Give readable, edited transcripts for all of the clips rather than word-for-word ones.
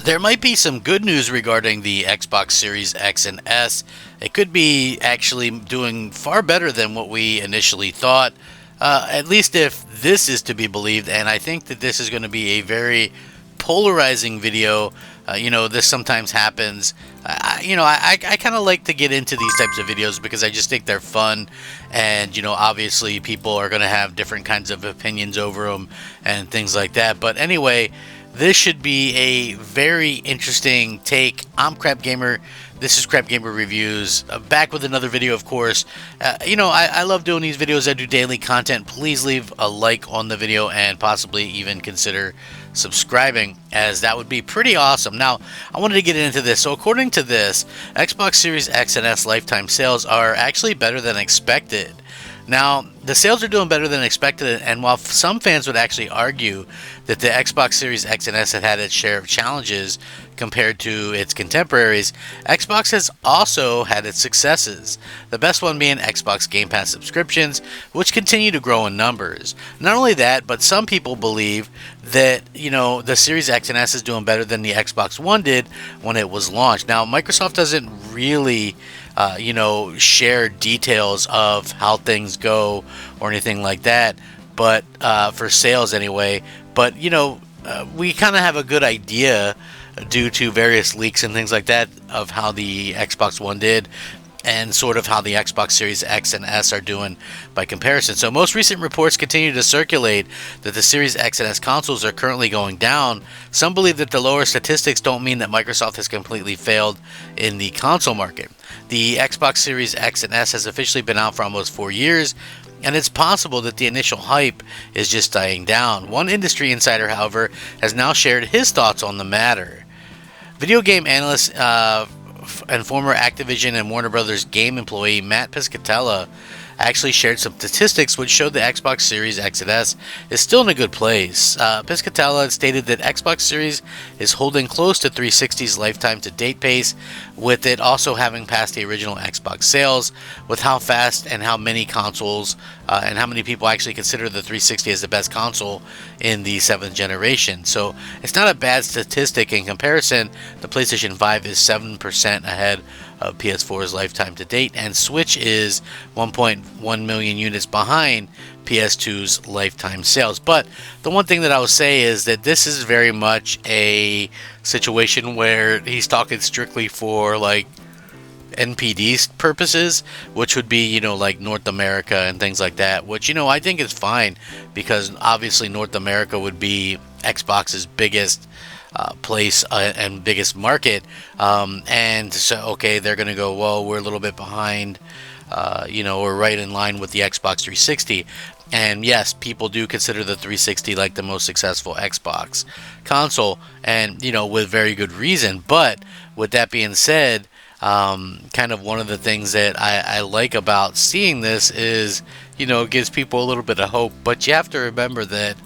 There might be some good news regarding the Xbox Series X and S. It could be actually doing far better than what we initially thought, at least if this is to be believed. And I think that this is going to be a very polarizing video. This sometimes happens. I kind of like to get into these types of videos because I just think they're fun. And, obviously people are going to have different kinds of opinions over them and things like that. But anyway, this should be a very interesting take. I'm Crap Gamer. This is Crap Gamer Reviews. Back with another video, of course. I love doing these videos. I do daily content. Please leave a like on the video and possibly even consider subscribing, as that would be pretty awesome. Now, I wanted to get into this. So according to this, Xbox Series X and S lifetime sales are actually better than expected. Now, the sales are doing better than expected, and while some fans would actually argue that the Xbox Series X and S had its share of challenges compared to its contemporaries, Xbox has also had its successes, the best one being Xbox Game Pass subscriptions, which continue to grow in numbers. Not only that, but some people believe that, the Series X and S is doing better than the Xbox One did when it was launched. Now, Microsoft doesn't really share details of how things go or anything like that, but for sales anyway. But we kind of have a good idea due to various leaks and things like that of how the Xbox One did and sort of how the Xbox Series X and S are doing by comparison. So most recent reports continue to circulate that the Series X and S consoles are currently going down. Some believe that the lower statistics don't mean that Microsoft has completely failed in the console market. The Xbox Series X and S has officially been out for almost 4 years, and it's possible that the initial hype is just dying down. One industry insider, however, has now shared his thoughts on the matter. Video game analyst and former Activision and Warner Brothers game employee Matt Piscatella actually shared some statistics which showed the Xbox Series X and S is still in a good place. Piscatella stated that Xbox Series is holding close to 360's lifetime to date pace, with it also having passed the original Xbox sales, with how fast and how many consoles and how many people actually consider the 360 as the best console in the 7th generation. So it's not a bad statistic. In comparison, the PlayStation 5 is 7% ahead of PS4's lifetime to date, and Switch is 1.1 million units behind PS2's lifetime sales. But the one thing that I will say is that this is very much a situation where he's talking strictly for like NPD purposes, which would be, like North America and things like that, which, I think is fine, because obviously North America would be Xbox's biggest place and biggest market, and so okay, they're gonna go, well, we're a little bit behind, we're right in line with the Xbox 360. And yes, people do consider the 360 like the most successful Xbox console, and with very good reason. But with that being said, kind of one of the things that I like about seeing this is, it gives people a little bit of hope. But you have to remember that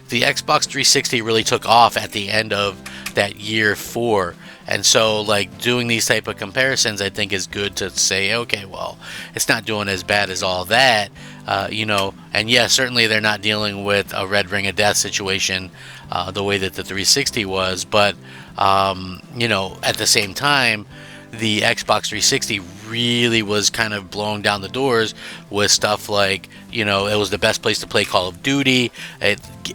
the Xbox 360 really took off at the end of that year 4. And so, like, doing these type of comparisons, I think is good to say, okay, well, it's not doing as bad as all that, And yeah, certainly they're not dealing with a red ring of death situation the way that the 360 was. But, at the same time, the Xbox 360 really was kind of blowing down the doors with stuff like, it was the best place to play Call of Duty,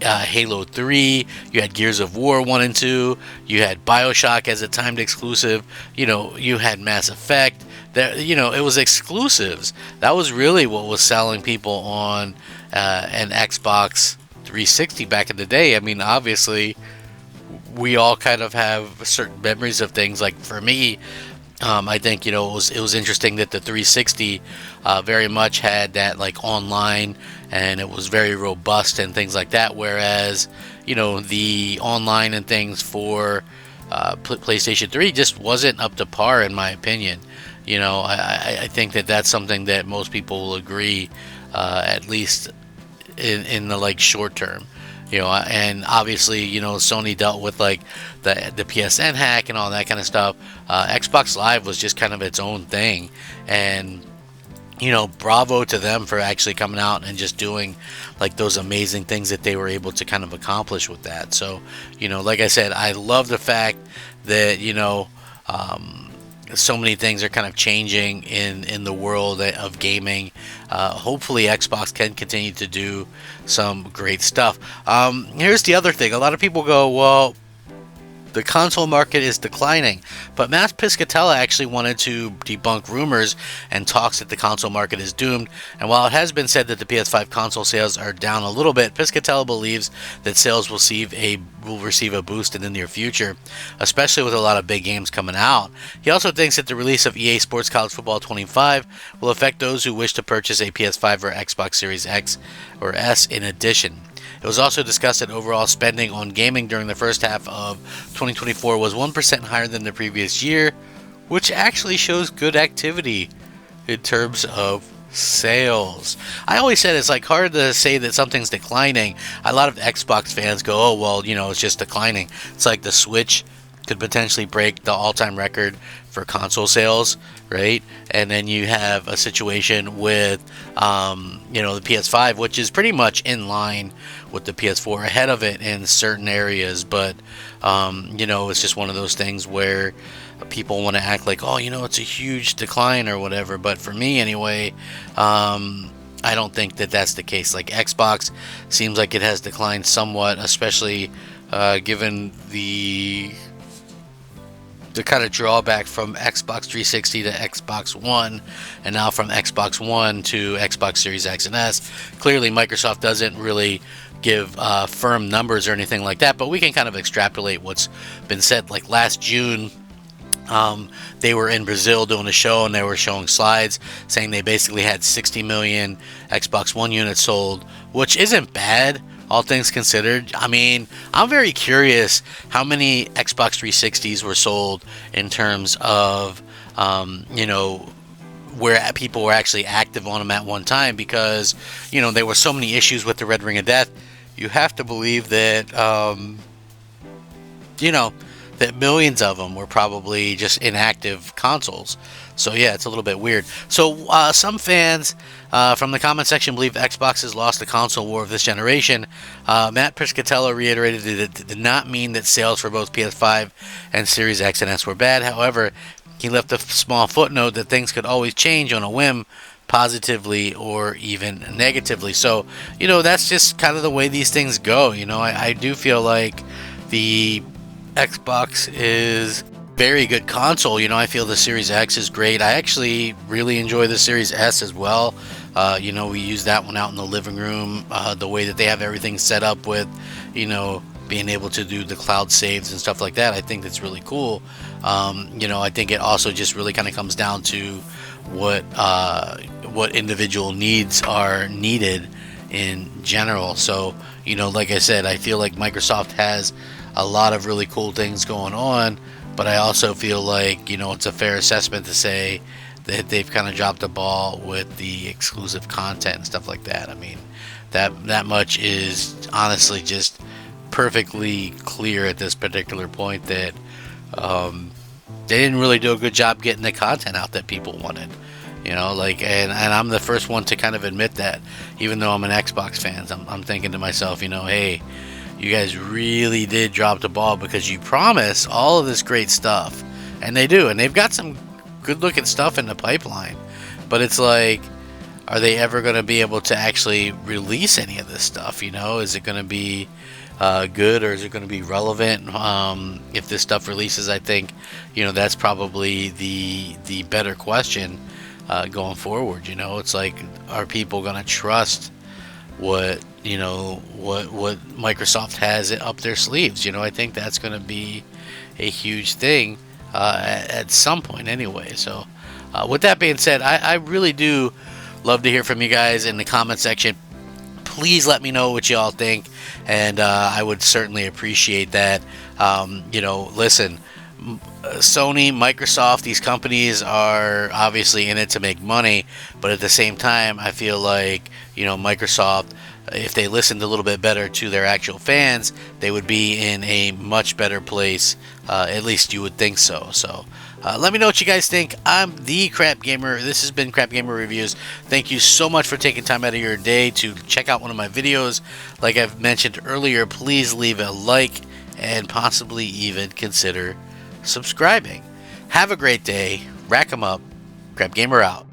Halo 3, you had Gears of War 1 and 2, you had BioShock as a timed exclusive, you had Mass Effect. It was exclusives. That was really what was selling people on an Xbox 360 back in the day. I mean, obviously, we all kind of have certain memories of things. Like for me, I think it was interesting that the 360 very much had that like online, and it was very robust and things like that. Whereas the online and things for PlayStation 3 just wasn't up to par, in my opinion. I think that that's something that most people will agree, at least in the like short term. And obviously, Sony dealt with like the PSN hack and all that kind of stuff. Xbox Live was just kind of its own thing, and bravo to them for actually coming out and just doing like those amazing things that they were able to kind of accomplish with that. So, like I said, I love the fact that, so many things are kind of changing in the world of gaming. Hopefully, Xbox can continue to do some great stuff. Here's the other thing: a lot of people go, "Well, the console market is declining," but Matt Piscatella actually wanted to debunk rumors and talks that the console market is doomed. And while it has been said that the PS5 console sales are down a little bit, Piscatella believes that sales will receive a boost in the near future, especially with a lot of big games coming out. He also thinks that the release of EA Sports College Football 25 will affect those who wish to purchase a PS5 or Xbox Series X or S in addition. It was also discussed that overall spending on gaming during the first half of 2024 was 1% higher than the previous year, which actually shows good activity in terms of sales. I always said it's like hard to say that something's declining. A lot of Xbox fans go, "Oh, well, it's just declining." It's like the Switch could potentially break the all-time record for console sales, right? And then you have a situation with, the PS5, which is pretty much in line with the PS4, ahead of it in certain areas. But, it's just one of those things where people want to act like, oh, it's a huge decline or whatever. But for me, anyway, I don't think that that's the case. Like Xbox seems like it has declined somewhat, especially given the kind of drawback from Xbox 360 to Xbox One, and now from Xbox One to Xbox Series X and S. Clearly, Microsoft doesn't really give firm numbers or anything like that, but we can kind of extrapolate what's been said. Like last June, they were in Brazil doing a show, and they were showing slides saying they basically had 60 million Xbox One units sold, which isn't bad, all things considered. I mean, I'm very curious how many Xbox 360s were sold in terms of, where people were actually active on them at one time, because, there were so many issues with the Red Ring of Death. You have to believe that, that millions of them were probably just inactive consoles. So yeah, it's a little bit weird. So some fans from the comment section believe Xbox has lost the console war of this generation. Matt Piscatella reiterated that it did not mean that sales for both PS5 and Series X and S were bad. However, he left a small footnote that things could always change on a whim, positively or even negatively. So, that's just kind of the way these things go. I do feel like the Xbox is very good console. I feel the Series X is great. I actually really enjoy the Series S as well. We use that one out in the living room. The way that they have everything set up with, being able to do the cloud saves and stuff like that, I think that's really cool. I think it also just really kind of comes down to what individual needs are needed in general. So, like I said, I feel like Microsoft has a lot of really cool things going on, but I also feel like, it's a fair assessment to say that they've kind of dropped the ball with the exclusive content and stuff like that. I mean, that much is honestly just perfectly clear at this particular point, that they didn't really do a good job getting the content out that people wanted. And I'm the first one to kind of admit that, even though I'm an Xbox fan. I'm thinking to myself, hey, you guys really did drop the ball, because you promise all of this great stuff, and they do, and they've got some good looking stuff in the pipeline, but it's like, are they ever going to be able to actually release any of this stuff? Is it going to be good, or is it going to be relevant if this stuff releases? I think that's probably the better question going forward. It's like, are people going to trust what Microsoft has up their sleeves? I think that's going to be a huge thing at some point anyway. So with that being said, I really do love to hear from you guys in the comment section. Please let me know what y'all think, and I would certainly appreciate that. Listen, Sony, Microsoft, these companies are obviously in it to make money, but at the same time, I feel like, Microsoft, if they listened a little bit better to their actual fans, they would be in a much better place. At least you would think so. So, let me know what you guys think. I'm the Crap Gamer. This has been Crap Gamer Reviews. Thank you so much for taking time out of your day to check out one of my videos. Like I've mentioned earlier, please leave a like and possibly even consider subscribing. Have a great day. Rack 'em up. Crap Gamer out.